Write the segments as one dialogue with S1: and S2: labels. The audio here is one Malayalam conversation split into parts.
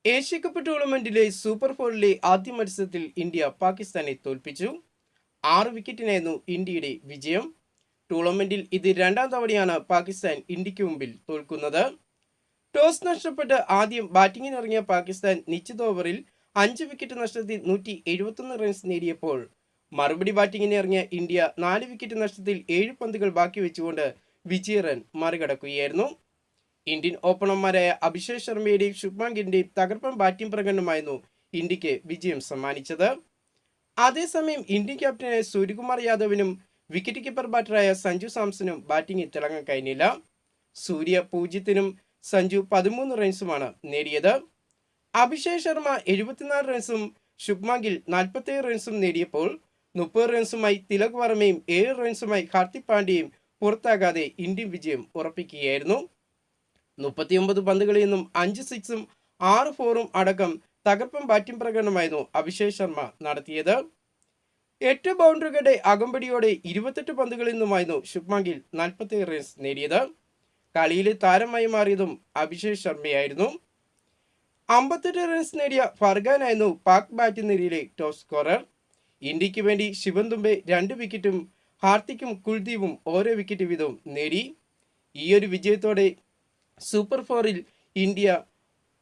S1: ഏഷ്യാകപ്പ് ടൂർണമെന്റിലെ സൂപ്പർ ഫോറിലെ ആദ്യ മത്സരത്തിൽ ഇന്ത്യ പാകിസ്ഥാനെ തോൽപ്പിച്ചു. 6 വിക്കറ്റിനായിരുന്നു ഇന്ത്യയുടെ വിജയം. ടൂർണമെന്റിൽ ഇത് രണ്ടാം തവണയാണ് പാകിസ്ഥാൻ ഇന്ത്യക്ക് മുമ്പിൽ തോൽക്കുന്നത്. ടോസ് നഷ്ടപ്പെട്ട് ആദ്യം ബാറ്റിംഗിനിറങ്ങിയ പാകിസ്ഥാൻ നിശ്ചിത ഓവറിൽ 5 വിക്കറ്റ് നഷ്ടത്തിൽ 171 റൺസ് നേടിയപ്പോൾ മറുപടി ബാറ്റിംഗിനിറങ്ങിയ ഇന്ത്യ 4 വിക്കറ്റ് നഷ്ടത്തിൽ 7 പന്തുകൾ ബാക്കി വെച്ചുകൊണ്ട് വിജയ റൺ മറികടക്കുകയായിരുന്നു. ഇന്ത്യൻ ഓപ്പണർമാരായ അഭിഷേക് ശർമ്മയുടെയും ശുഭ്മാൻ ഗില്ലിന്റെയും തകർപ്പൻ ബാറ്റിംഗ് പ്രകടനമായിരുന്നു ഇന്ത്യക്ക് വിജയം സമ്മാനിച്ചത്. അതേസമയം ഇന്ത്യൻ ക്യാപ്റ്റനായ സൂര്യകുമാർ യാദവിനും വിക്കറ്റ് കീപ്പർ ബാറ്ററായ സഞ്ജു സാംസണും ബാറ്റിംഗിൽ തിളങ്ങാൻ കഴിഞ്ഞില്ല. സൂര്യ 0-നും സഞ്ജു 13 റൺസുമാണ് നേടിയത്. അഭിഷേക് ശർമ്മ 74 റൺസും ശുഭ്മാൻ ഗിൽ 47 റൺസും നേടിയപ്പോൾ 30 റൺസുമായി തിലക് വർമ്മയും 7 റൺസുമായി ഹാർദിക് പാണ്ഡ്യയും പുറത്താകാതെ ഇന്ത്യൻ വിജയം ഉറപ്പിക്കുകയായിരുന്നു. 39 പന്തുകളിൽ നിന്നും 5 സിക്സും 6 ഫോറും അടക്കം തകർപ്പൻ ബാറ്റിംഗ് പ്രകടനമായിരുന്നു അഭിഷേക് ശർമ്മ നടത്തിയത്. 8 ബൗണ്ടറികളുടെ അകമ്പടിയോടെ 28 പന്തുകളിൽ നിന്നുമായിരുന്നു ശുഭ്മാൻ ഗിൽ 47 റൺസ് നേടിയത്. കളിയിലെ താരമായി മാറിയതും അഭിഷേക് ശർമ്മയായിരുന്നു. 58 റൺസ് നേടിയ ഫർഹാനായിരുന്നു പാക് ബാറ്റിംഗ് നിരയിലെ ടോപ്പ് സ്കോറർ. ഇന്ത്യക്ക് വേണ്ടി ശിവൻ ദുബെ 2 വിക്കറ്റും ഹാർദിക്കും കുൽദീപും ഓരോ വിക്കറ്റ് വീതവും നേടി. ഈയൊരു വിജയത്തോടെ സൂപ്പർ ഫോറിൽ ഇന്ത്യ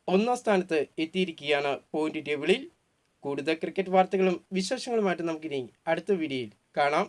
S1: 1ാം സ്ഥാനത്ത് എത്തിയിരിക്കുകയാണ് പോയിന്റ് ടേബിളിൽ. കൂടുതൽ ക്രിക്കറ്റ് വാർത്തകളും വിശേഷങ്ങളുമായിട്ട് നമുക്കിനി അടുത്ത വീഡിയോയിൽ കാണാം.